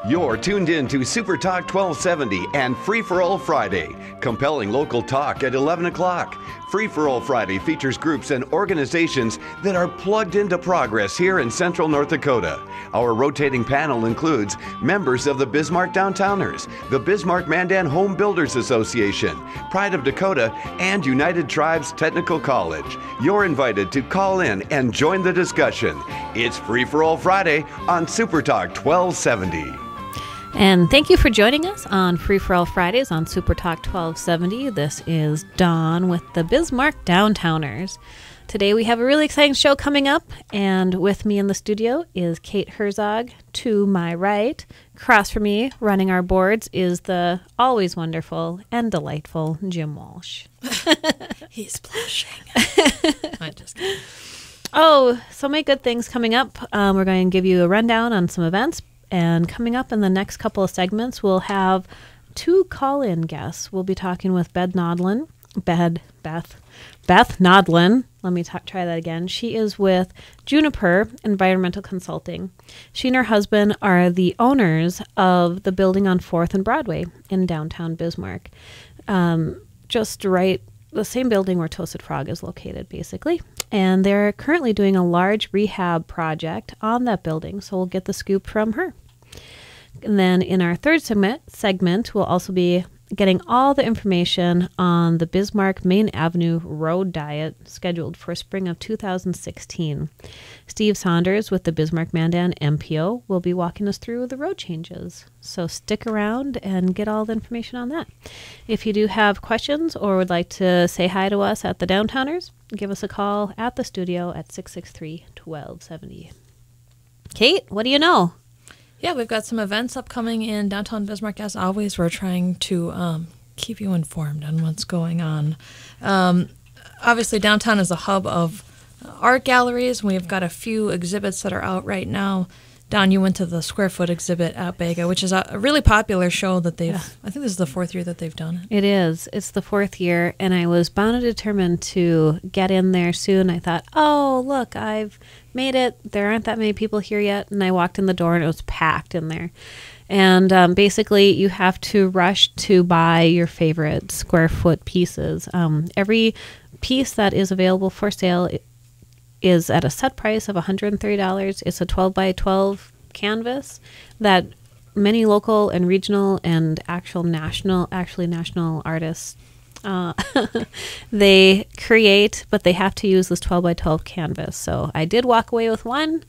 You're tuned in to Super Talk 1270 and Free for All Friday. Compelling local talk at 11 o'clock. Free for All Friday features groups and organizations that are plugged into progress here in Central North Dakota. Our rotating panel includes members of the Bismarck Downtowners, the BismarckMandan Home Builders Association, Pride of Dakota, and United Tribes Technical College. You're invited to call in and join the discussion. It's Free for All Friday on Super Talk 1270. And thank you for joining us on Free for All Fridays on Super Talk 1270. This is Dawn with the Bismarck Downtowners. Today we have a really exciting show coming up, and with me in the studio is Kate Herzog. To my right, across from me, running our boards, is the always wonderful and delightful Jim Walsh. He's blushing. I'm just kidding. Oh, so many good things coming up. We're going to give you a rundown on some events. And coming up in the next couple of segments, we'll have two call-in guests. We'll be talking with Beth Nodlin. Let me try that again. She is with Juniper Environmental Consulting. She and her husband are the owners of the building on 4th and Broadway in downtown Bismarck. Just right, the same building where Tulsa Frog is located, basically. And they're currently doing a large rehab project on that building, so we'll get the scoop from her. And then in our third segment, we'll also be getting all the information on the Bismarck Main Avenue Road Diet scheduled for spring of 2016. Steve Saunders with the BismarckMandan MPO will be walking us through the road changes. So stick around and get all the information on that. If you do have questions or would like to say hi to us at the Downtowners, give us a call at the studio at 663-1270. Kate, what do you know? Yeah, we've got some events upcoming in downtown Bismarck. As always, we're trying to keep you informed on what's going on. Obviously, downtown is a hub of art galleries. We've got a few exhibits that are out right now. Don, you went to the Square Foot exhibit at Bega, which is a really popular show that they've, I think this is the 4th year that they've done it. It is. It's the 4th year, and I was bound and determined to get in there soon. I thought, oh, look, I've made it. There aren't that many people here yet. And I walked in the door, and it was packed in there. And basically, you have to rush to buy your favorite Square Foot pieces. Every piece that is available for sale is at a set price of $130. It's a 12 by 12 canvas that many local and regional and national artists they create, but they have to use this 12 by 12 canvas. So I did walk away with one.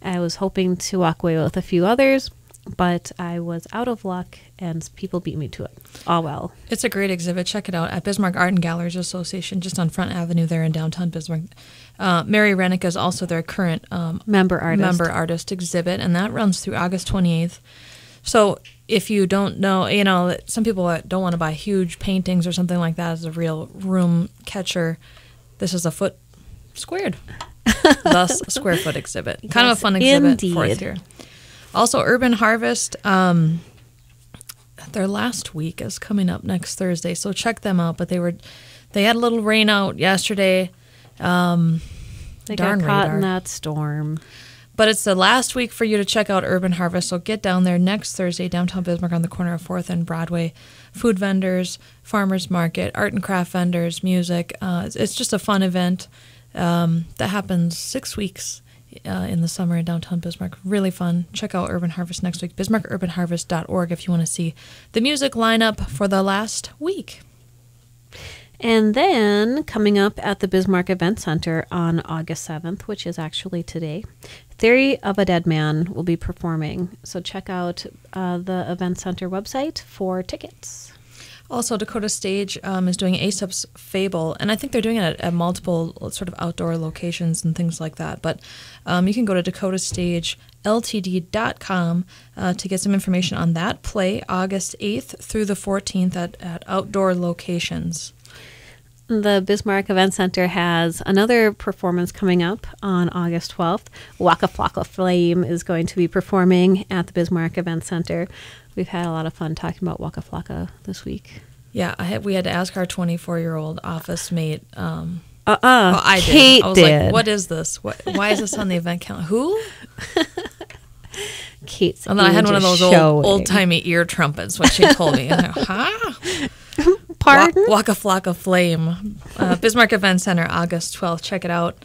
I was hoping to walk away with a few others, but I was out of luck and people beat me to it. Oh, well. It's a great exhibit. Check it out at Bismarck Art and Galleries Association, just on Front Avenue there in downtown Bismarck. Mary Rennick is also their current member artist exhibit, and that runs through August 28th. So if you don't know, some people don't want to buy huge paintings or something like that as a real room catcher. This is a foot squared, thus Square Foot exhibit. Kind of a fun exhibit. Indeed. 4th year. Also, Urban Harvest, their last week is coming up next Thursday, so check them out. But they had a little rain out yesterday. They got caught in that storm. But it's the last week for you to check out Urban Harvest, so get down there next Thursday, downtown Bismarck on the corner of 4th and Broadway. Food vendors, farmers market, art and craft vendors, music. It's just a fun event that happens 6 weeks in the summer in downtown Bismarck. Really fun. Check out Urban Harvest next week. BismarckUrbanHarvest.org if you want to see the music lineup for the last week. And then coming up at the Bismarck Event Center on August 7th, which is actually today, Theory of a Dead Man will be performing. So check out the Event Center website for tickets. Also, Dakota Stage is doing Aesop's Fable, and I think they're doing it at multiple sort of outdoor locations and things like that. But you can go to dakotastageltd.com to get some information on that play, August 8th through the 14th at outdoor locations. The Bismarck Event Center has another performance coming up on August 12th. Waka Flocka Flame is going to be performing at the Bismarck Event Center. We've had a lot of fun talking about Waka Flocka this week. Yeah, we had to ask our 24-year-old office mate. I did. I was like, what is this? Why is this on the event calendar? Who? Kate's And then I had one of those showing. old-timey ear trumpets, what she told me. And huh? Pardon? Waka Flocka Flame. Bismarck Event Center, August 12th. Check it out.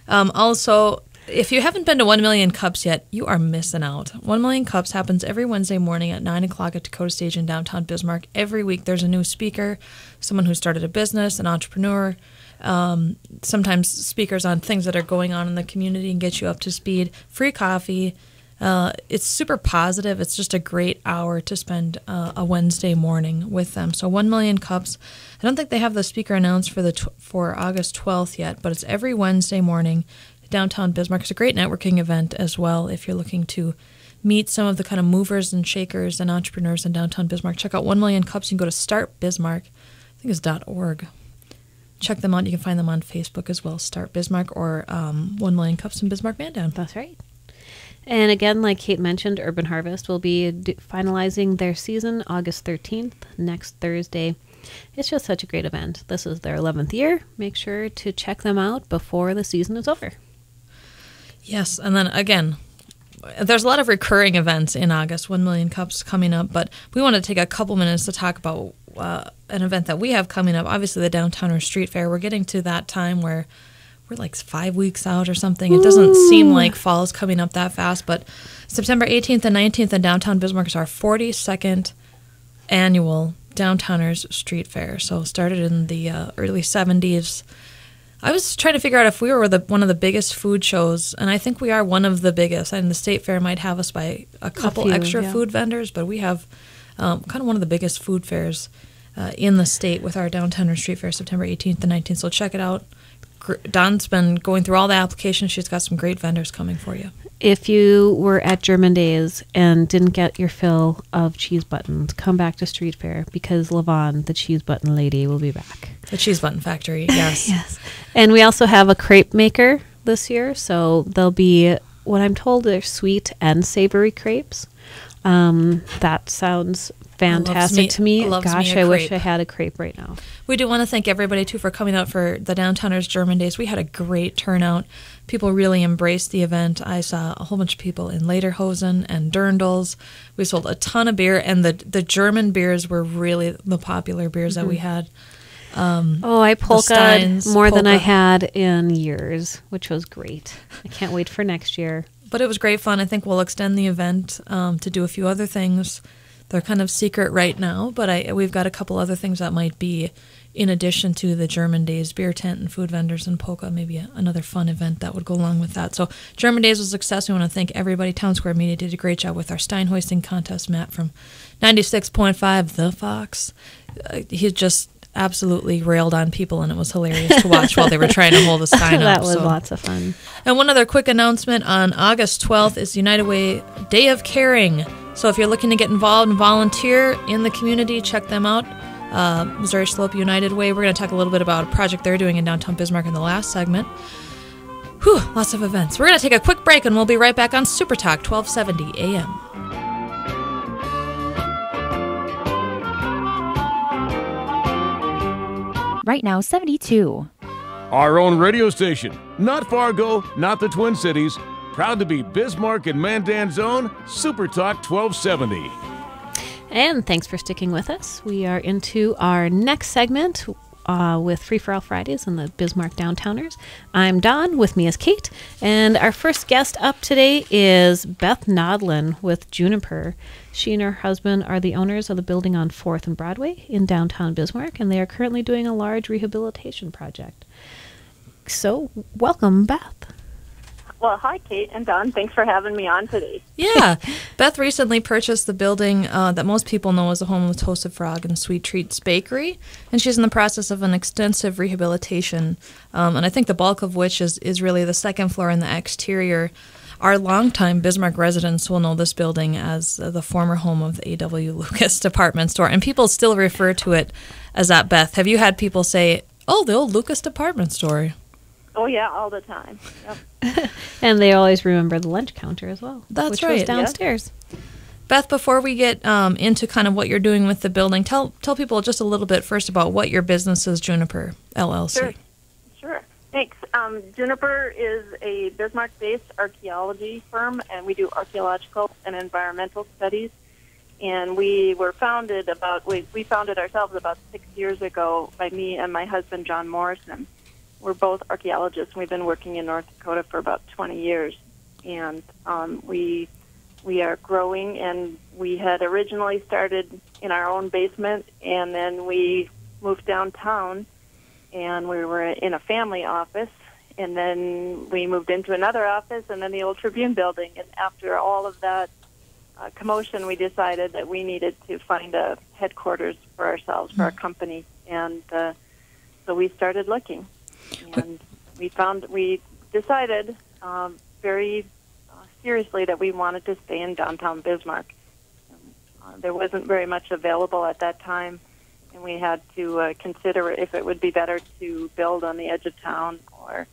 Also, if you haven't been to 1 Million Cups yet, you are missing out. 1 Million Cups happens every Wednesday morning at 9 o'clock at Dakota Stage in downtown Bismarck. Every week there's a new speaker, someone who started a business, an entrepreneur, sometimes speakers on things that are going on in the community and get you up to speed. Free coffee. It's super positive. It's just a great hour to spend a Wednesday morning with them. So 1 Million Cups. I don't think they have the speaker announced for August 12th yet, but it's every Wednesday morning. Downtown Bismarck. It's a great networking event as well if you're looking to meet some of the kind of movers and shakers and entrepreneurs in downtown Bismarck. Check out 1 Million Cups. You can go to Start Bismarck. I think it's .org. Check them out. You can find them on Facebook as well. Start Bismarck or 1 Million Cups in BismarckMandan. That's right. And again, like Kate mentioned, Urban Harvest will be finalizing their season August 13th, next Thursday. It's just such a great event. This is their 11th year. Make sure to check them out before the season is over. Yes, and then again, there's a lot of recurring events in August, 1 Million Cups coming up, but we want to take a couple minutes to talk about an event that we have coming up. Obviously, the Downtowner Street Fair. We're getting to that time where we're like 5 weeks out or something. It doesn't seem like fall is coming up that fast, but September 18th and 19th in downtown Bismarck is our 42nd annual Downtowners Street Fair. So started in the early 70s. I was trying to figure out if we were one of the biggest food shows, and I think we are one of the biggest. And the State Fair might have us by a couple extra food vendors, but we have kind of one of the biggest food fairs in the state with our Downtown Street Fair, September 18th and 19th. So check it out. Dawn's been going through all the applications. She's got some great vendors coming for you. If you were at German Days and didn't get your fill of cheese buttons, come back to Street Fair because Lavon, the cheese button lady, will be back. The Cheese Button Factory, yes. Yes. And we also have a crepe maker this year, so there'll be, what I'm told, they're sweet and savory crepes. That sounds fantastic to me. Gosh, I wish I had a crepe right now. We do want to thank everybody, too, for coming out for the Downtowners German Days. We had a great turnout. People really embraced the event. I saw a whole bunch of people in Lederhosen and Dirndls. We sold a ton of beer, and the German beers were really the popular beers that we had. I polka'd more than I had in years, which was great. I can't wait for next year. But it was great fun. I think we'll extend the event to do a few other things. They're kind of secret right now, but we've got a couple other things that might be in addition to the German Days, beer tent and food vendors and polka, maybe another fun event that would go along with that. So German Days was a success. We want to thank everybody. Town Square Media did a great job with our Stein hoisting contest. Matt from 96.5 The Fox. He just absolutely railed on people, and it was hilarious to watch while they were trying to hold the sign up. That was lots of fun. And one other quick announcement, on August 12th is United Way Day of Caring. So if you're looking to get involved and volunteer in the community, check them out. Missouri Slope United Way. We're going to talk a little bit about a project they're doing in downtown Bismarck in the last segment. Whew, lots of events. We're going to take a quick break, and we'll be right back on Super Talk 1270 AM. Right now, 72. Our own radio station. Not Fargo, not the Twin Cities. Proud to be Bismarck and Mandan's own Super Talk 1270. And thanks for sticking with us. We are into our next segment with Free for All Fridays and the Bismarck Downtowners. I'm Dawn, with me is Kate, and our first guest up today is Beth Nodlin with Juniper. She and her husband are the owners of the building on 4th and Broadway in downtown Bismarck, and they are currently doing a large rehabilitation project. So, welcome, Beth. Well, hi, Kate and Don. Thanks for having me on today. Yeah. Beth recently purchased the building that most people know as the home of Tulsa Frog and Sweet Treats Bakery, and she's in the process of an extensive rehabilitation, and I think the bulk of which is really the second floor and the exterior. Our longtime Bismarck residents will know this building as the former home of the A.W. Lucas department store, and people still refer to it as that. Beth, have you had people say, oh, the old Lucas department store? Oh, yeah, all the time. Yep. And they always remember the lunch counter as well. That's which right. was downstairs. Yep. Beth, before we get into kind of what you're doing with the building, tell people just a little bit first about what your business is, Juniper LLC. Sure. Thanks. Juniper is a Bismarck-based archaeology firm, and we do archaeological and environmental studies. And we were founded we founded ourselves about 6 years ago by me and my husband, John Morrison. We're both archaeologists. We've been working in North Dakota for about 20 years. And we are growing, and we had originally started in our own basement, and then we moved downtown, and we were in a family office, and then we moved into another office, and then the old Tribune building. And after all of that commotion, we decided that we needed to find a headquarters for ourselves, for our company, and so we started looking. And we decided very seriously that we wanted to stay in downtown Bismarck. There wasn't very much available at that time, and we had to consider if it would be better to build on the edge of town or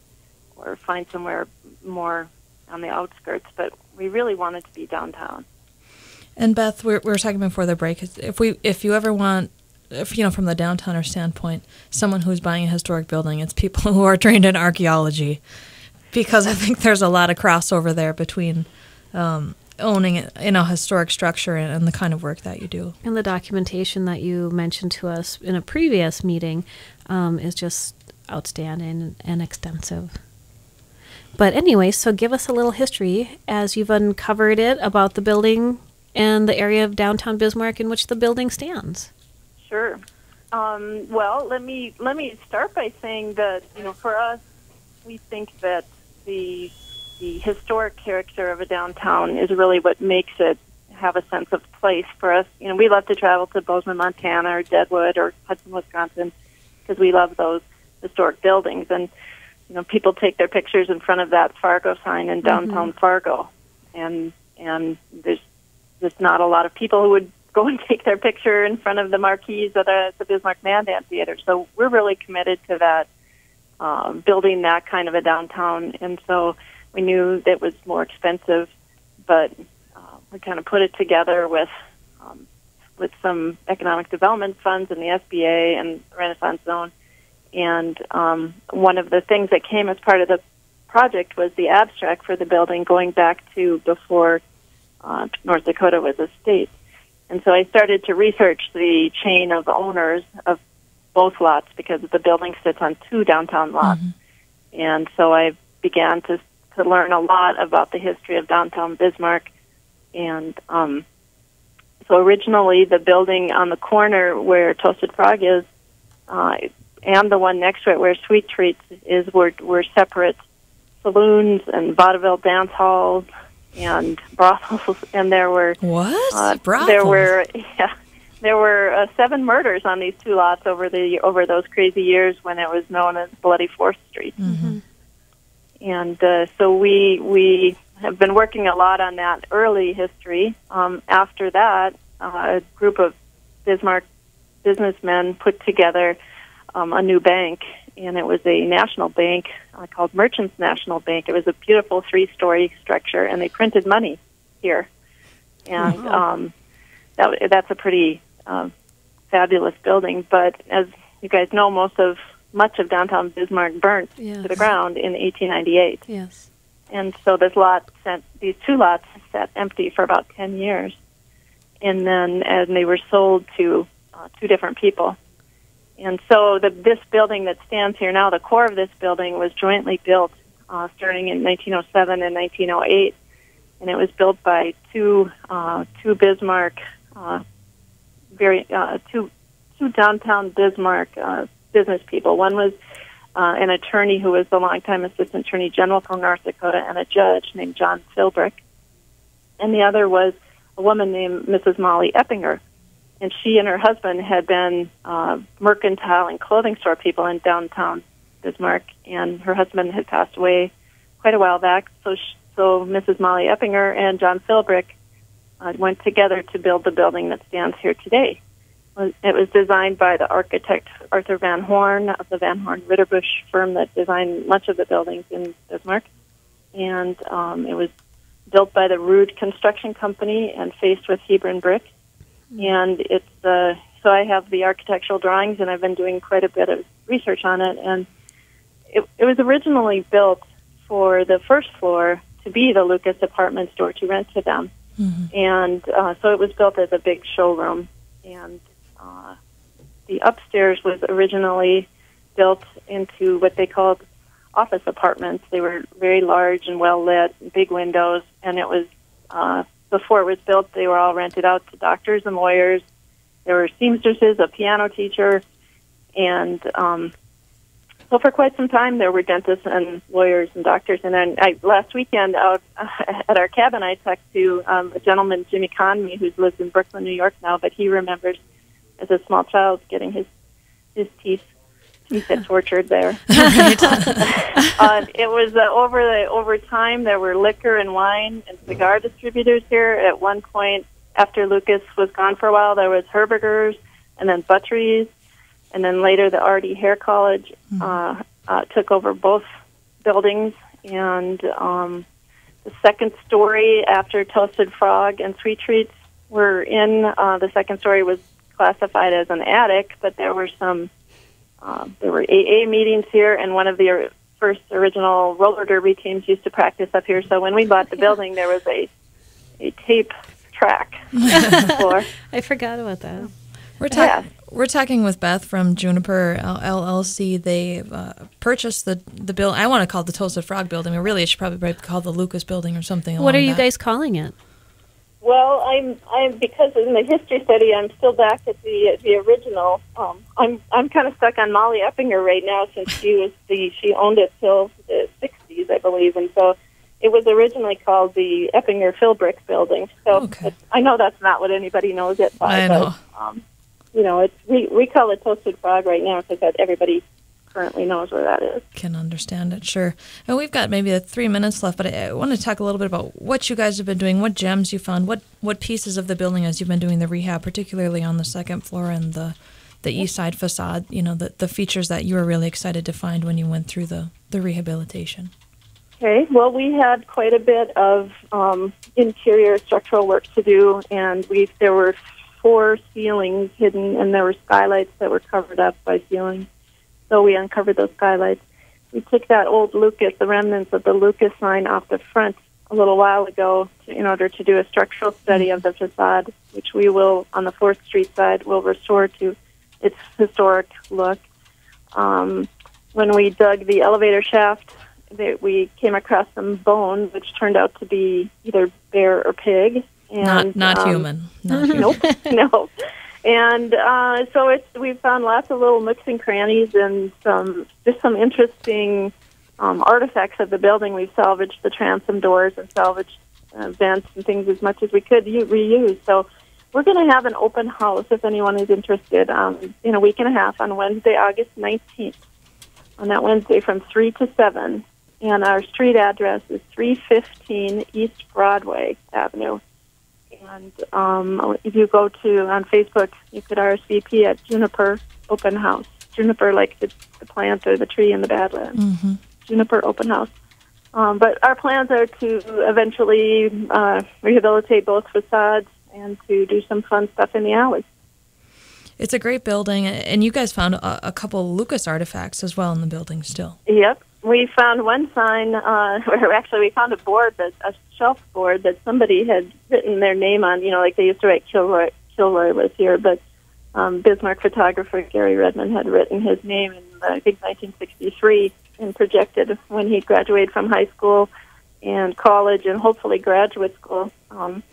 find somewhere more on the outskirts. But we really wanted to be downtown. And Beth, we were talking before the break. If you ever want, from the downtowner standpoint, someone who's buying a historic building, it's people who are trained in archaeology, because I think there's a lot of crossover there between owning a historic structure and the kind of work that you do. And the documentation that you mentioned to us in a previous meeting is just outstanding and extensive. But anyway, so give us a little history as you've uncovered it about the building and the area of downtown Bismarck in which the building stands. Sure. Well, let me start by saying that, for us, we think that the historic character of a downtown is really what makes it have a sense of place for us. We love to travel to Bozeman, Montana, or Deadwood, or Hudson, Wisconsin, because we love those historic buildings. And, people take their pictures in front of that Fargo sign in downtown Fargo. And there's just not a lot of people who would go and take their picture in front of the marquees at the BismarckMandan Theater. So we're really committed to that, building that kind of a downtown. And so we knew that it was more expensive, but we kind of put it together with some economic development funds and the SBA and Renaissance Zone. And one of the things that came as part of the project was the abstract for the building going back to before North Dakota was a state. And so I started to research the chain of owners of both lots, because the building sits on two downtown lots. And so I began to learn a lot about the history of downtown Bismarck. And so originally the building on the corner where Tulsa Frog is and the one next to it where Sweet Treats is were separate saloons and vaudeville dance halls and brothels, and there were brothels? There were 7 murders on these two lots over those crazy years when it was known as Bloody 4th Street. And so we have been working a lot on that early history. After that, a group of Bismarck businessmen put together a new bank, and it was a national bank called Merchants National Bank. It was a beautiful 3-story structure, and they printed money here. And that's a pretty fabulous building. But as you guys know, much of downtown Bismarck burnt to the ground in 1898. Yes. And so these 2 lots sat empty for about 10 years. And they were sold to 2 different people. And so this building that stands here now, the core of this building was jointly built starting in 1907 and 1908. And it was built by two Bismarck, two downtown Bismarck business people. One was an attorney who was the longtime assistant attorney general from North Dakota, and a judge named John Philbrick. And the other was a woman named Mrs. Molly Eppinger. And she and her husband had been mercantile and clothing store people in downtown Bismarck, and her husband had passed away quite a while back. So Mrs. Molly Eppinger and John Philbrick went together to build the building that stands here today. It was designed by the architect Arthur Van Horn of the Van Horn Ritterbusch firm that designed much of the buildings in Bismarck. And it was built by the Rude Construction Company and faced with Hebron brick. And it's so I have the architectural drawings, and I've been doing quite a bit of research on it. And it was originally built for the first floor to be the Lucas Apartment Store to rent to them. And so it was built as a big showroom. And the upstairs was originally built into what they called office apartments. They were very large and well lit, big windows, and it was before it was built, they were all rented out to doctors and lawyers. There were seamstresses, a piano teacher, and so for quite some time there were dentists and lawyers and doctors. And then last weekend out at our cabin, I talked to a gentleman, Jimmy Conme, who lives in Brooklyn, New York now, but he remembers as a small child getting his teeth had tortured there. It was over time. There were liquor and wine and cigar distributors here. At one point, after Lucas was gone for a while, there was Herberger's and then Buttery's, and then later the RD Hair College took over both buildings. And the second story, after Tulsa Frog and Sweet Treats were in, the second story was classified as an attic, but there were there were AA meetings here, and one of the first original roller derby teams used to practice up here. So when we bought the building, there was a tape track floor. I forgot about that. We're talking with Beth from Juniper LLC. They purchased the building. I want to call it the Tulsa Frog building. I mean, really, it should probably be called the Lucas building or something. What are you guys calling it? Well, I'm because in the history study, I'm still back at the original. I'm kind of stuck on Molly Eppinger right now, since she owned it till the 60s, I believe, and so it was originally called the Eppinger Philbrick building. So I know that's not what anybody knows it by. I know. But, we call it Toasted Frog right now because everybody currently knows where that is. Can understand it, sure. And we've got maybe 3 minutes left, but I want to talk a little bit about what you guys have been doing, what gems you found, what pieces of the building as you've been doing the rehab, particularly on the second floor and the east side facade, the features that you were really excited to find when you went through the rehabilitation. Okay, well, we had quite a bit of interior structural work to do, and there were 4 ceilings hidden, and there were skylights that were covered up by ceilings. So we uncovered those skylights. We took that old Lucas, the remnants of the Lucas sign off the front a little while ago in order to do a structural study of the facade, which we will, on the 4th Street side, will restore to its historic look. When we dug the elevator shaft, we came across some bone, which turned out to be either bear or pig. And, not human. Not human. Nope, no. And so we found lots of little nooks and crannies and some interesting artifacts of the building. We've salvaged the transom doors and salvaged vents and things as much as we could reuse. So we're going to have an open house if anyone is interested in a week and a half on Wednesday, August 19th. On that Wednesday from 3 to 7. And our street address is 315 East Broadway Avenue. And if you go on Facebook, you could RSVP at Juniper Open House. Juniper, like the plant or the tree in the Badlands. Mm-hmm. Juniper Open House. But our plans are to eventually rehabilitate both facades and to do some fun stuff in the alley. It's a great building, and you guys found a couple Lucas artifacts as well in the building still. Yep. We found one sign, actually we found a shelf board that somebody had written their name on, like they used to write Kilroy was here, but Bismarck photographer Gary Redmond had written his name in, I think, 1963 and projected when he graduated from high school and college and hopefully graduate school. And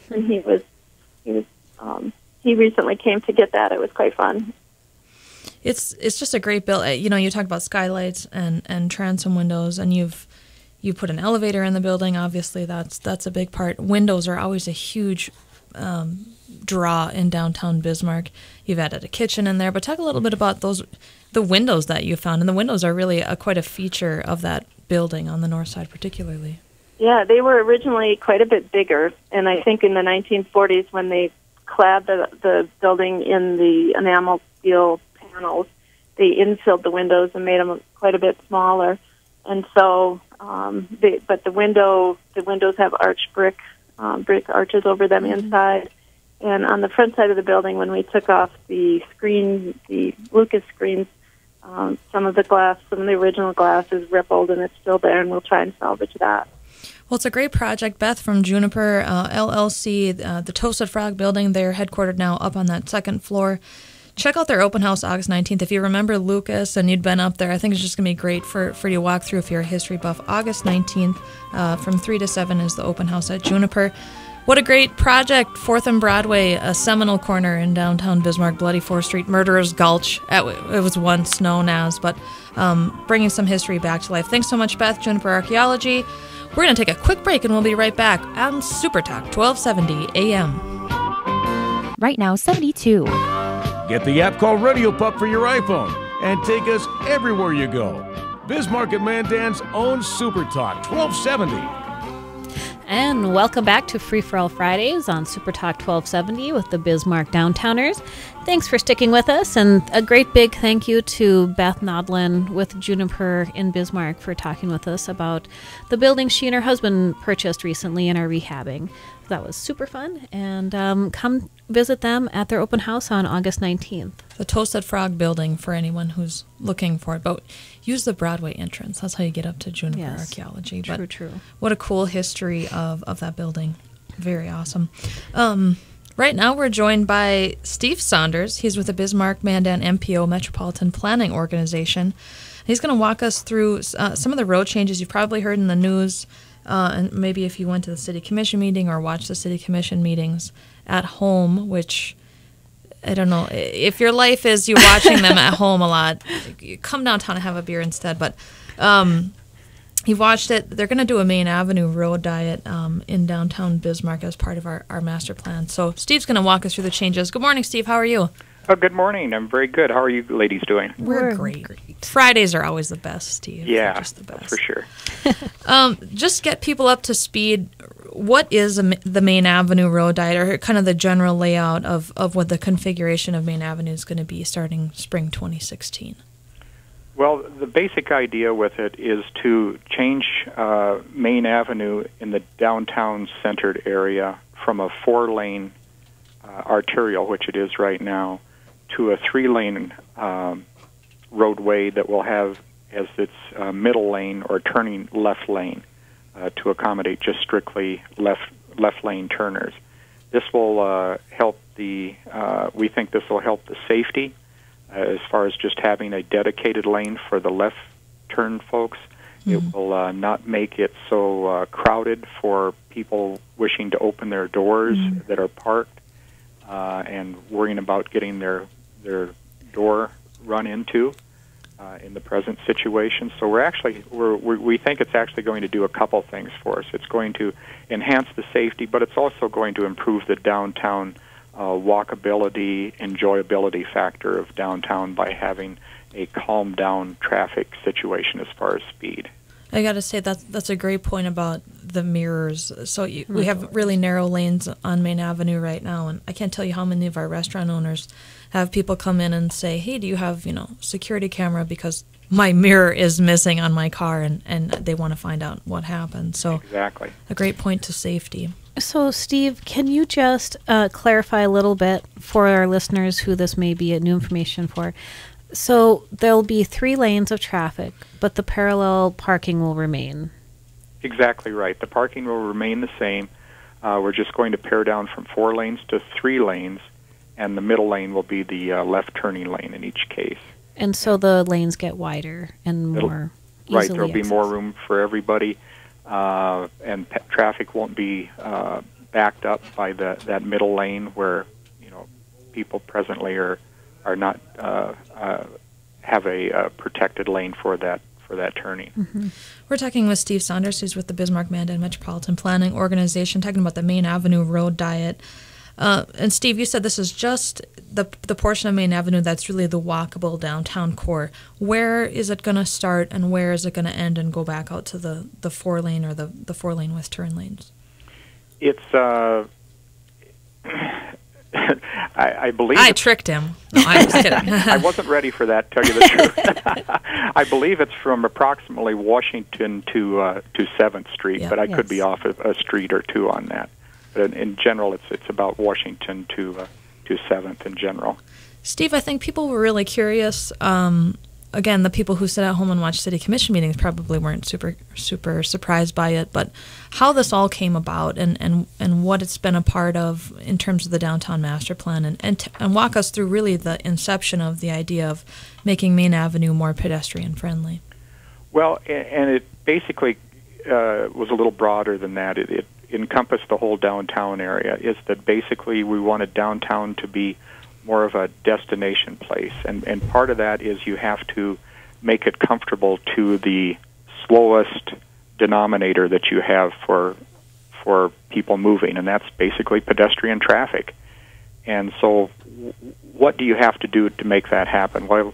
he recently came to get that. It was quite fun. It's just a great build. You talk about skylights and transom windows, and you put an elevator in the building. Obviously, that's a big part. Windows are always a huge draw in downtown Bismarck. You've added a kitchen in there, but talk a little bit about the windows that you found. And the windows are really quite a feature of that building on the north side, particularly. Yeah, they were originally quite a bit bigger, and I think in the 1940s when they clad the building in the enamel steel panels, they infilled the windows and made them quite a bit smaller. And so, but the windows have arched brick arches over them inside. And on the front side of the building, when we took off the Lucas screens, Some of the glass, some of the original glass is rippled, and it's still there, and we'll try and salvage that. Well, it's a great project. Beth from Juniper LLC, the Tulsa Frog building, they're headquartered now up on that second floor. Check out their open house August 19th. If you remember Lucas and you'd been up there, I think it's just going to be great for you to walk through if you're a history buff. August 19th from 3 to 7 is the open house at Juniper. What a great project. 4th and Broadway, a seminal corner in downtown Bismarck, Bloody 4th Street, Murderer's Gulch, it was once known as, but bringing some history back to life. Thanks so much, Beth, Juniper Archaeology. We're going to take a quick break, and we'll be right back on Super Talk 1270 AM. Right now, 72. Get the app called Radio Pup for your iPhone and take us everywhere you go. Bismarck and Mandan's own Super Talk 1270. And welcome back to Free for All Fridays on Super Talk 1270 with the Bismarck Downtowners. Thanks for sticking with us, and a great big thank you to Beth Nodlin with Juniper in Bismarck for talking with us about the building she and her husband purchased recently and are rehabbing. That was super fun, and come visit them at their open house on August 19th. The Tulsa Frog building for anyone who's looking for it. But use the Broadway entrance. That's how you get up to Juniper Archaeology. But True. What a cool history of that building. Very awesome. Right now we're joined by Steve Saunders. He's with the BismarckMandan MPO Metropolitan Planning Organization. He's going to walk us through some of the road changes you've probably heard in the news. And maybe if you went to the city commission meeting or watched the city commission meetings at home, which I don't know, if your life is you watching them at home a lot, you come downtown and have a beer instead. But he watched it. They're going to do a Main Avenue road diet in downtown Bismarck as part of our master plan. So Steve's going to walk us through the changes. Good morning, Steve. How are you? Oh, good morning. I'm very good. How are you ladies doing? We're great. Fridays are always the best, Steve. Yeah, They're just the best. for sure. Just get people up to speed. What is the Main Avenue road diet, or kind of the general layout of what the configuration of Main Avenue is going to be starting spring 2016? Well, the basic idea with it is to change Main Avenue in the downtown centered area from a 4-lane arterial, which it is right now, to a 3-lane roadway that will have as its middle lane or turning left lane to accommodate just strictly left lane turners. This will help we think this will help the safety as far as just having a dedicated lane for the left turn folks. Mm-hmm. It will not make it so crowded for people wishing to open their doors that are parked and worrying about getting their door run into in the present situation. So we think it's actually going to do a couple things for us. It's going to enhance the safety, but it's also going to improve the downtown walkability, enjoyability factor of downtown by having a calmed down traffic situation as far as speed. I got to say that's a great point about the mirrors. So we have really narrow lanes on Main Avenue right now, and I can't tell you how many of our restaurant owners have people come in and say, "Hey, do you have security camera because my mirror is missing on my car," and they want to find out what happened. So exactly, a great point to safety. So, Steve, can you just clarify a little bit for our listeners who this may be new information for? So there'll be 3 lanes of traffic, but the parallel parking will remain. Exactly right. The parking will remain the same. We're just going to pare down from 4 lanes to 3 lanes, and the middle lane will be the left turning lane in each case. And so the lanes get wider and more easily Right, there'll be more room for everybody, and traffic won't be backed up by that middle lane where people presently are not have a protected lane for that turning. Mm-hmm. We're talking with Steve Saunders, who's with the BismarckMandan Metropolitan Planning Organization, talking about the Main Avenue road diet. And Steve, you said this is just the portion of Main Avenue that's really the walkable downtown core. Where is it going to start, and where is it going to end and go back out to the 4-lane or the 4-lane with turn lanes? It's I believe I tricked him. No, I'm just kidding. I wasn't ready for that, to tell you the truth. I believe it's from approximately Washington to 7th Street, but I could be off a street or two on that. But in general, it's about Washington to 7th in general. Steve, I think people were really curious again, the people who sit at home and watch city commission meetings probably weren't super surprised by it, but how this all came about and what it's been a part of in terms of the downtown master plan, and walk us through really the inception of the idea of making Main Avenue more pedestrian friendly. Well, and it basically was a little broader than that. It encompassed the whole downtown area. Is that basically we wanted downtown to be more of a destination place, and part of that is you have to make it comfortable to the slowest denominator that you have for people moving, and that's basically pedestrian traffic. And so what do you have to do to make that happen? Well,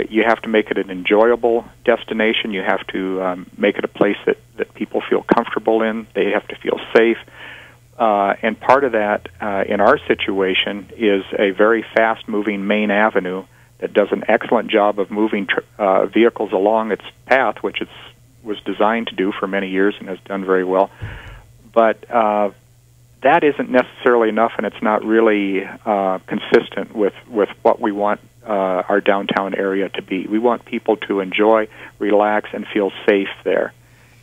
you have to make it an enjoyable destination. You have to make it a place that people feel comfortable in. They have to feel safe. And part of that, in our situation, is a very fast-moving Main Avenue that does an excellent job of moving vehicles along its path, which it was designed to do for many years and has done very well. But that isn't necessarily enough, and it's not really consistent with what we want our downtown area to be. We want people to enjoy, relax, and feel safe there.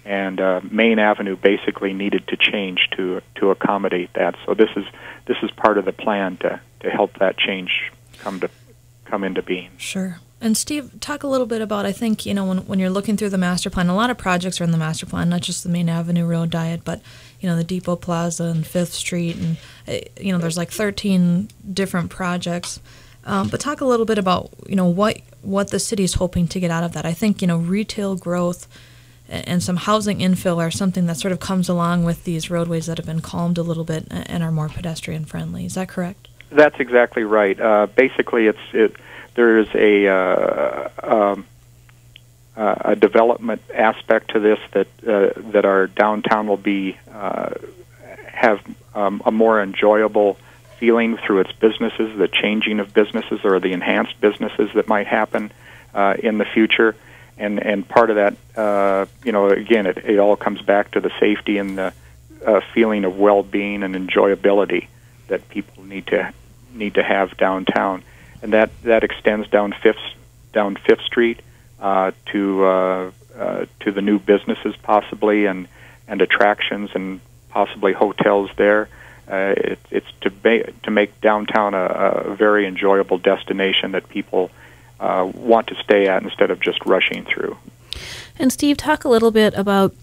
And Main Avenue basically needed to change to accommodate that. So this is part of the plan to help that change come into being. Sure. And Steve, talk a little bit about, I think, when you're looking through the master plan, a lot of projects are in the master plan, not just the Main Avenue Road Diet, but the Depot Plaza and 5th Street, and there's like 13 different projects. But talk a little bit about what the city's hoping to get out of that. I think retail growth and some housing infill are something that sort of comes along with these roadways that have been calmed a little bit and are more pedestrian friendly. Is that correct? That's exactly right. Basically, there is a development aspect to this that our downtown will be have a more enjoyable feeling through its businesses, the changing of businesses or the enhanced businesses that might happen in the future. And part of that, again, it all comes back to the safety and the feeling of well-being and enjoyability that people need to have downtown, and that extends down Fifth Street to the new businesses possibly, and attractions and possibly hotels there. It's to make downtown a very enjoyable destination that people want to stay at instead of just rushing through. And Steve, talk a little bit about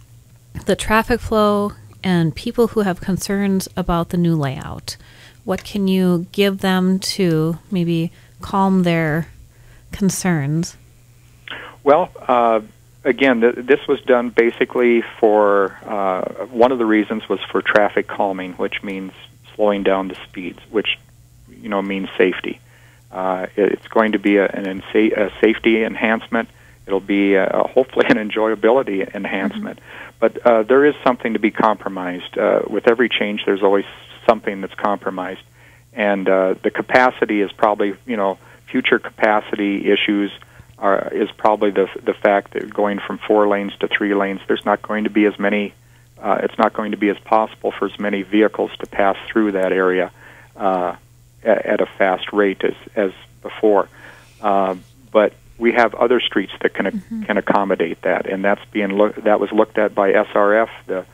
the traffic flow and people who have concerns about the new layout. What can you give them to maybe calm their concerns? Well, again, this was done basically for, one of the reasons was for traffic calming, which means slowing down the speeds, which, means safety. It's going to be a safety enhancement. It'll be hopefully an enjoyability enhancement. Mm-hmm. But there is something to be compromised. With every change, there's always something that's compromised. And the capacity is probably, future capacity issues is probably the fact that going from 4 lanes to 3 lanes, there's not going to be as many, it's not going to be as possible for as many vehicles to pass through that area at a fast rate as before. But we have other streets that can accommodate that, and that was looked at by SRF, the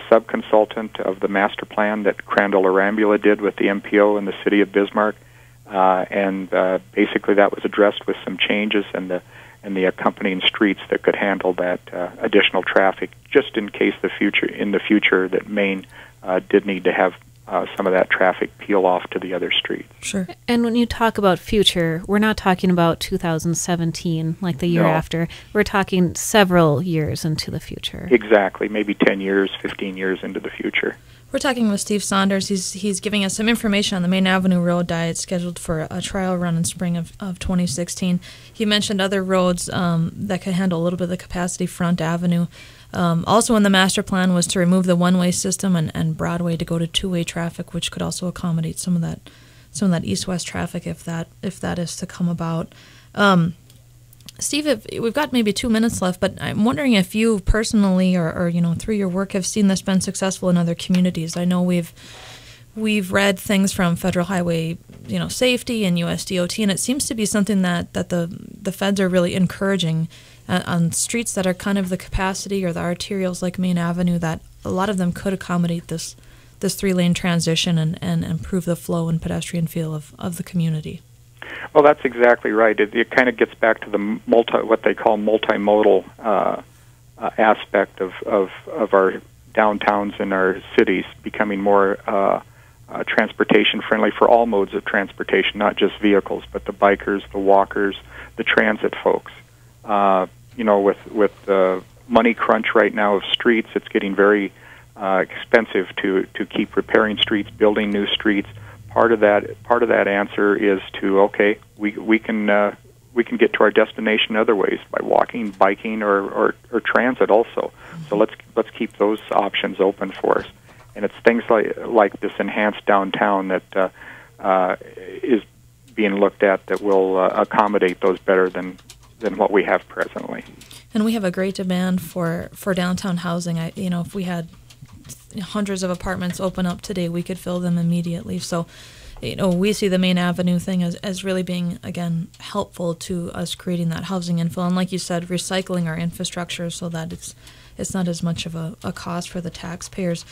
sub-consultant of the master plan that Crandall Arambula did with the MPO in the city of Bismarck, and basically that was addressed with some changes and the accompanying streets that could handle that additional traffic, just in case in the future that Maine did need to have some of that traffic peel off to the other streets. Sure. And when you talk about future, we're not talking about 2017, like the year after. We're talking several years into the future. Exactly, maybe 10 years, 15 years into the future. We're talking with Steve Saunders. He's giving us some information on the Main Avenue Road Diet scheduled for a trial run in spring of 2016. He mentioned other roads that could handle a little bit of the capacity. Front Avenue. Also in the master plan was to remove the one-way system and Broadway to go to two-way traffic, which could also accommodate some of that east-west traffic if that is to come about. Steve, we've got maybe 2 minutes left, but I'm wondering if you personally or through your work have seen this been successful in other communities. I know we've read things from Federal Highway safety and USDOT, and it seems to be something that the feds are really encouraging on streets that are kind of the capacity or the arterials like Main Avenue, that a lot of them could accommodate this 3-lane transition and improve the flow and pedestrian feel of the community. Well, that's exactly right. It kind of gets back to the what they call multimodal aspect of our downtowns and our cities becoming more transportation friendly for all modes of transportation, not just vehicles, but the bikers, the walkers, the transit folks. With the money crunch right now of streets, it's getting very expensive to keep repairing streets, building new streets. Part of that answer is to we can get to our destination other ways by walking, biking, or transit also. So let's keep those options open for us. And it's things like this enhanced downtown that is being looked at that will accommodate those better than what we have presently. And we have a great demand for downtown housing. If we had hundreds of apartments open up today, we could fill them immediately. So, we see the Main Avenue thing as really being, again, helpful to us creating that housing infill. And like you said, recycling our infrastructure so that it's not as much of a cost for the taxpayers.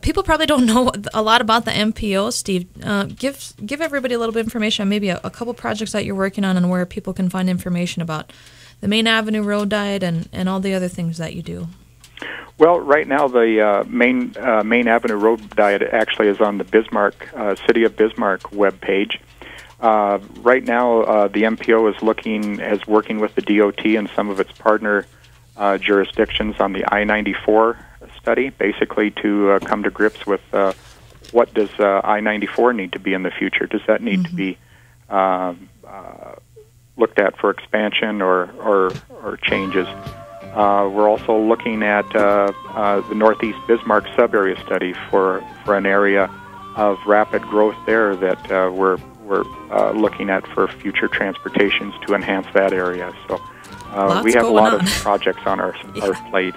People probably don't know a lot about the MPO, Steve. Give everybody a little bit of information on maybe a couple projects that you're working on and where people can find information about the Main Avenue Road Diet and all the other things that you do. Well, right now the Main Avenue Road Diet actually is on the Bismarck City of Bismarck webpage. Right now, the MPO is working with the DOT and some of its partner jurisdictions on the I-94 study, basically to come to grips with what does I-94 need to be in the future. Does that need to be looked at for expansion or changes? We're also looking at the Northeast Bismarck sub-area study for an area of rapid growth there that we're looking at for future transportations to enhance that area. So we have a lot of projects on our plate.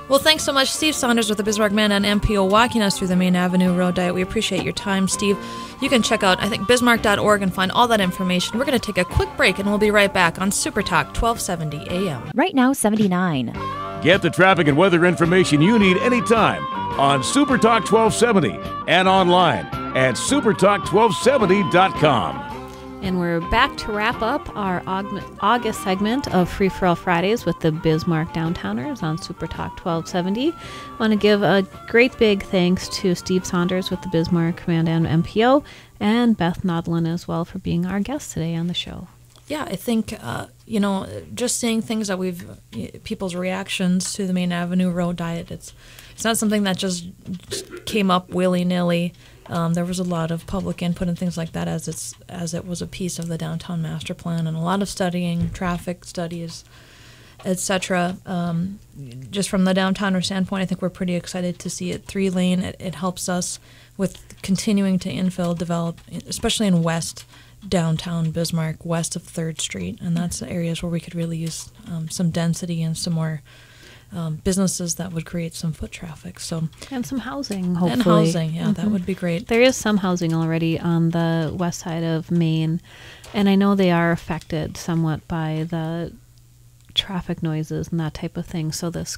Well, thanks so much, Steve Saunders with the BismarckMandan MPO, walking us through the Main Avenue Road Diet. We appreciate your time, Steve. You can check out, bismarck.org and find all that information. We're going to take a quick break, and we'll be right back on Super Talk 1270 AM. Right now, 79. Get the traffic and weather information you need anytime on Super Talk 1270 and online at supertalk1270.com. And we're back to wrap up our August segment of Free For All Fridays with the Bismarck Downtowners on Super Talk 1270. I want to give a great big thanks to Steve Saunders with the BismarckMandan MPO and Beth Nodlin as well for being our guest today on the show. Yeah, I think, just seeing things that people's reactions to the Main Avenue Road Diet, it's not something that just came up willy-nilly. There was a lot of public input and things like that as it was a piece of the downtown master plan, and a lot of studying, traffic studies, etc. Just from the downtowner standpoint, I think we're pretty excited to see it 3-lane. It helps us with continuing to infill, develop, especially in west downtown Bismarck, west of 3rd Street, and that's the areas where we could really use some density and some more businesses that would create some foot traffic. And some housing, hopefully. And housing, yeah, that would be great. There is some housing already on the west side of Main, and I know they are affected somewhat by the traffic noises and that type of thing, so this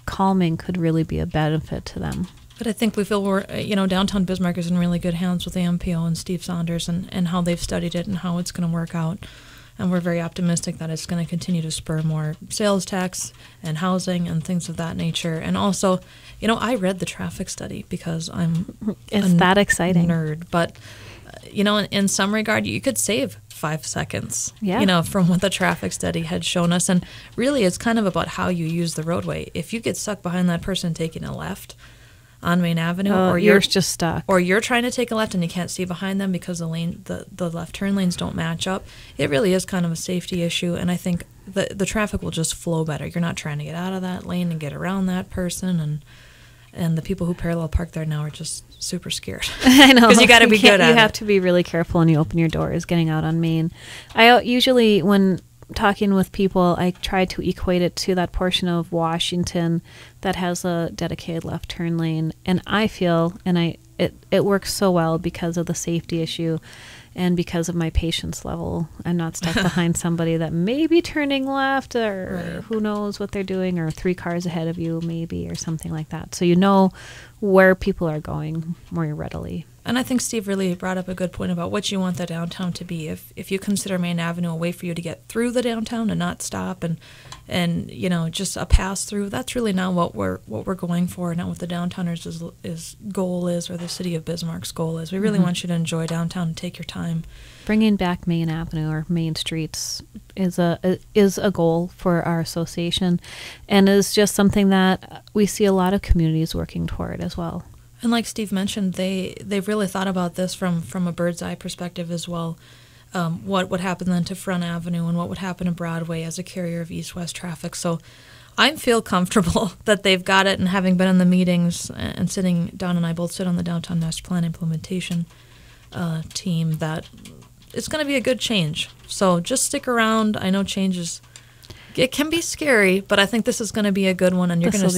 calming could really be a benefit to them. But I think we feel we're, downtown Bismarck is in really good hands with the MPO and Steve Saunders and how they've studied it and how it's going to work out. And we're very optimistic that it's going to continue to spur more sales tax and housing and things of that nature. And also, I read the traffic study because I'm that exciting nerd. But, in some regard, you could save 5 seconds, yeah. From what the traffic study had shown us. And really, it's kind of about how you use the roadway. If you get stuck behind that person taking a left on Main Avenue, or you're just stuck, or you're trying to take a left and you can't see behind them because the left turn lanes don't match up, it really is kind of a safety issue. And I think the traffic will just flow better. You're not trying to get out of that lane and get around that person, and the people who parallel park there now are just super scared. I know, because you got to be good at it. You have to be really careful when you open your doors getting out on Main. I usually, when talking with people, I try to equate it to that portion of Washington that has a dedicated left turn lane, and I feel, and it works so well because of the safety issue and because of my patience level. I'm not stuck behind somebody that may be turning left or who knows what they're doing, or 3 cars ahead of you maybe, or something like that. So you know where people are going more readily. And I think Steve really brought up a good point about what you want the downtown to be. If you consider Main Avenue a way for you to get through the downtown and not stop and you know, just a pass through, that's really not what we're going for, not what the downtowners is goal is, or the city of Bismarck's goal is. We really want you to enjoy downtown and take your time. Bringing back Main Avenue or Main Streets is a goal for our association, and is just something that we see a lot of communities working toward as well. And like Steve mentioned, they've really thought about this from a bird's eye perspective as well. What would happen then to Front Avenue and what would happen to Broadway as a carrier of east-west traffic. So I feel comfortable that they've got it, and having been in the meetings and sitting, Don and I both sit on the Downtown Master Plan implementation team, that it's going to be a good change. So just stick around. I know change it can be scary, but I think this is going to be a good one, and you're going to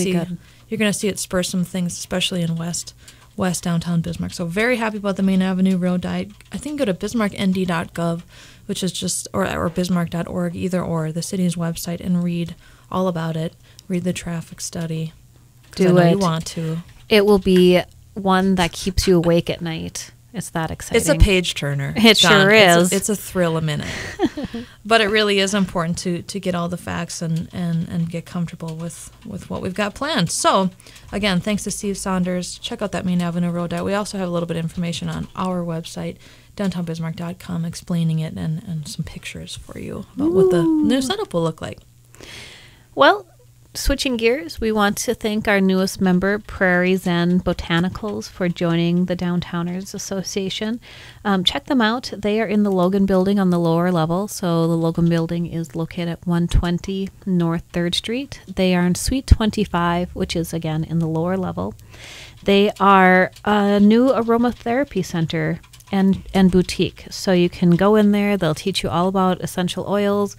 see it spur some things, especially in West downtown Bismarck. So very happy about the Main Avenue Road Diet. I think go to bismarcknd.gov, which is just, or bismarck.org, either or, the city's website, and read all about it. Read the traffic study. Do it. You want to. It will be one that keeps you awake at night. It's that exciting. It's a page turner. It sure is. It's a thrill a minute. But it really is important to get all the facts and get comfortable with what we've got planned. So, again, thanks to Steve Saunders. Check out that Main Avenue Road Diet. We also have a little bit of information on our website, downtownbismarck.com, explaining it and some pictures for you about what the new setup will look like. Well, switching gears, we want to thank our newest member, Prairies Botanicals, for joining the Downtowners Association. Check them out. They are in the Logan Building on the lower level. So the Logan Building is located at 120 North 3rd Street. They are in Suite 25, which is, again, in the lower level. They are a new aromatherapy center and boutique. So you can go in there. They'll teach you all about essential oils,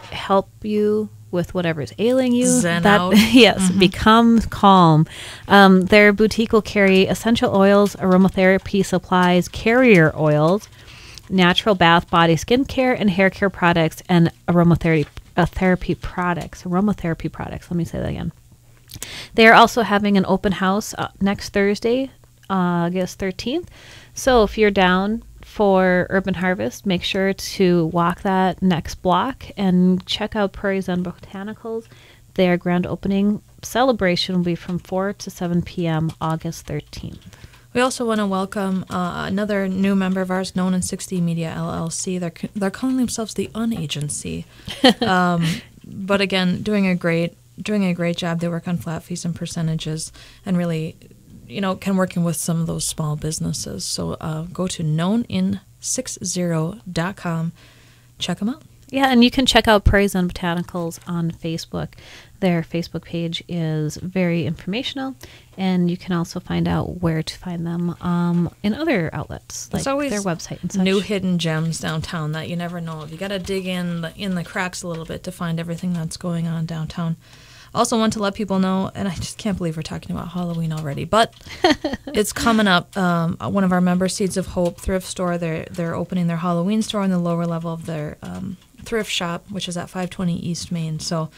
help you with whatever's ailing you. Zen out. Yes, become calm. Their boutique will carry essential oils, aromatherapy supplies, carrier oils, natural bath, body, skin care, and hair care products, and aromatherapy products. Aromatherapy products. Let me say that again. They are also having an open house next Thursday, August 13th. So if you're down for Urban Harvest, make sure to walk that next block and check out Prairies Botanicals. Their grand opening celebration will be from 4 to 7 p.m. August 13th. We also want to welcome another new member of ours, known in 60 Media LLC. They're calling themselves the Unagency, but again, doing a great job. They work on flat fees and percentages, and really, can working with some of those small businesses. So go to knownin60.com. Check them out. Yeah, and you can check out Prairies Botanicals on Facebook. Their Facebook page is very informational, and you can also find out where to find them in other outlets, like their website and such. New hidden gems downtown that you never know of. You got to dig in the cracks a little bit to find everything that's going on downtown. Also want to let people know, and I just can't believe we're talking about Halloween already, but it's coming up. One of our members, Seeds of Hope thrift store, they're opening their Halloween store in the lower level of their thrift shop, which is at 520 East Main. So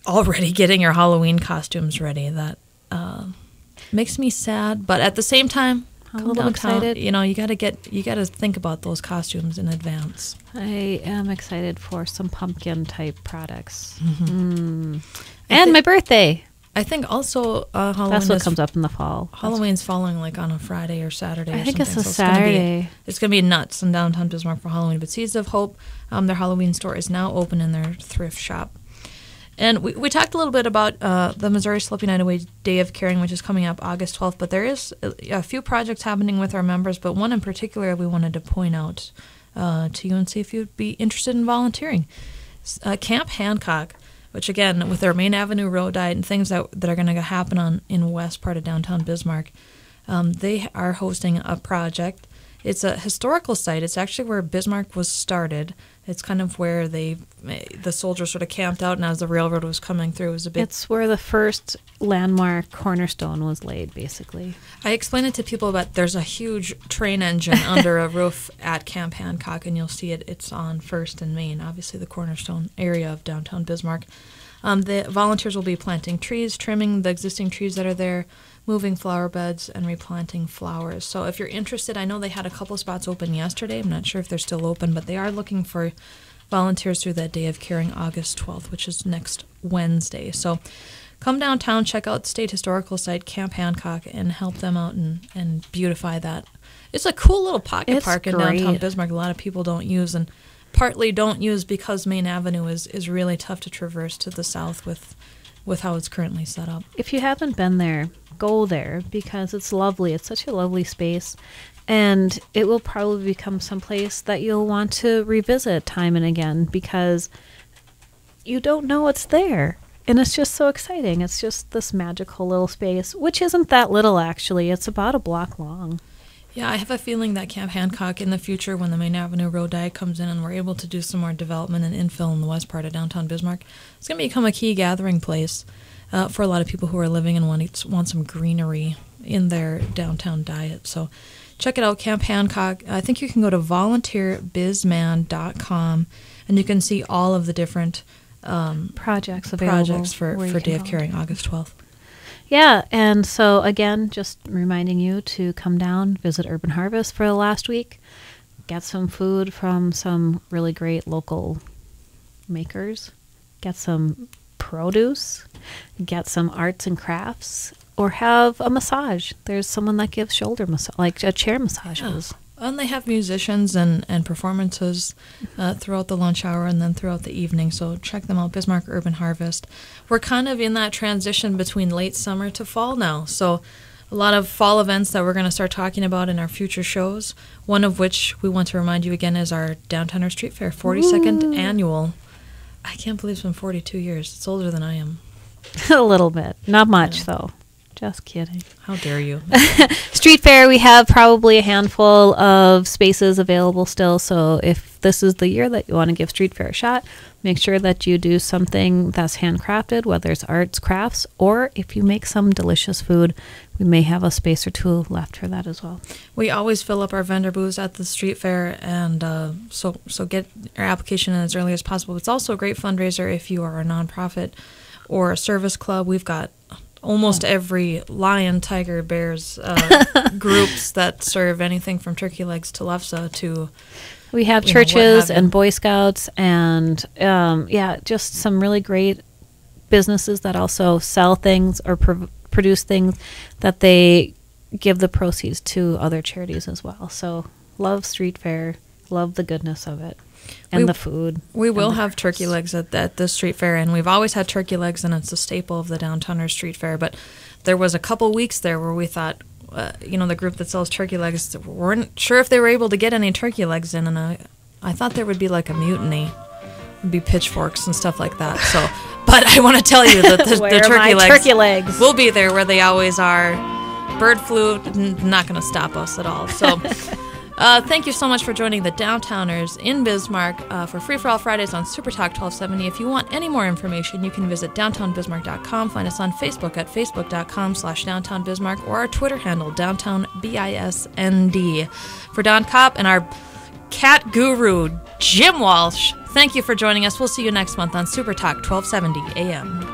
already getting your Halloween costumes ready. That makes me sad, but at the same time, a little excited. You got to think about those costumes in advance. I am excited for some pumpkin type products. And my birthday. I think also Halloween. That's what comes up in the fall. Halloween's falling like on a Friday or Saturday. I think it's a so Saturday. It's going to be nuts in downtown Bismarck for Halloween. But Seeds of Hope, their Halloween store is now open in their thrift shop. And we talked a little bit about the Missouri Sloping Night Away Day of Caring, which is coming up August 12th. But there is a few projects happening with our members, but one in particular we wanted to point out to you and see if you'd be interested in volunteering. Camp Hancock, which again, with their Main Avenue Road Diet and things that are going to happen in west part of downtown Bismarck, they are hosting a project. It's a historical site. It's actually where Bismarck was started. It's kind of where the soldiers sort of camped out, and as the railroad was coming through, it was a bit... It's where the first landmark cornerstone was laid, basically. I explained it to people, but there's a huge train engine under a roof at Camp Hancock, and you'll see it. It's on First and Main, obviously the cornerstone area of downtown Bismarck. The volunteers will be planting trees, trimming the existing trees that are there, moving flower beds, and replanting flowers. So if you're interested, I know they had a couple spots open yesterday. I'm not sure if they're still open, but they are looking for volunteers through that Day of Caring, August 12th, which is next Wednesday. So come downtown, check out the State Historical Site, Camp Hancock, and help them out and beautify that. It's a cool little pocket park in downtown Bismarck. A lot of people don't use, and partly don't use because Main Avenue is really tough to traverse to the south with how it's currently set up. If you haven't been there, go there because it's lovely. It's such a lovely space, and it will probably become someplace that you'll want to revisit time and again because you don't know what's there. And it's just so exciting. It's just this magical little space, which isn't that little, actually. It's about a block long. Yeah, I have a feeling that Camp Hancock in the future, when the Main Avenue Road diet comes in and we're able to do some more development and infill in the west part of downtown Bismarck, it's going to become a key gathering place for a lot of people who are living and want some greenery in their downtown diet. So check it out, Camp Hancock. I think you can go to volunteerbisman.com and you can see all of the different projects for Day of Caring, August 12th. Yeah, and so again, just reminding you to come down, visit Urban Harvest for the last week, get some food from some really great local makers, get some produce, get some arts and crafts, or have a massage. There's someone that gives shoulder massage, like a chair massages. Yeah. And they have musicians and performances throughout the lunch hour and then throughout the evening. So check them out, Bismarck Urban Harvest. We're kind of in that transition between late summer to fall now. So a lot of fall events that we're going to start talking about in our future shows, one of which we want to remind you again is our Downtowner Street Fair, 42nd annual. I can't believe it's been 42 years. It's older than I am. A little bit. Not much, though. Just kidding. How dare you? Street fair, we have probably a handful of spaces available still. So if this is the year that you want to give street fair a shot, make sure that you do something that's handcrafted, whether it's arts, crafts, or if you make some delicious food, we may have a space or two left for that as well. We always fill up our vendor booths at the street fair, and so get your application in as early as possible. It's also a great fundraiser if you are a nonprofit or a service club. We've got almost every lion, tiger, bears groups that serve anything from turkey legs to lefse to... We have churches and Boy Scouts and, just some really great businesses that also sell things or produce things that they give the proceeds to other charities as well. So love street fair, love the goodness of it. And the food. We will have turkey legs at the street fair, and we've always had turkey legs, and it's a staple of the Downtowner Street Fair. But there was a couple weeks there where we thought, the group that sells turkey legs weren't sure if they were able to get any turkey legs in, and I thought there would be like a mutiny. It'd be pitchforks and stuff like that. So, but I want to tell you that the turkey legs will be there where they always are. Bird flu, not going to stop us at all. So. Thank you so much for joining the Downtowners in Bismarck for Free For All Fridays on Super Talk 1270. If you want any more information, you can visit downtownbismarck.com. Find us on Facebook at facebook.com/downtownbismarck or our Twitter handle, downtownbisnd. For Don Kopp and our cat guru, Jim Walsh, thank you for joining us. We'll see you next month on Super Talk 1270 AM.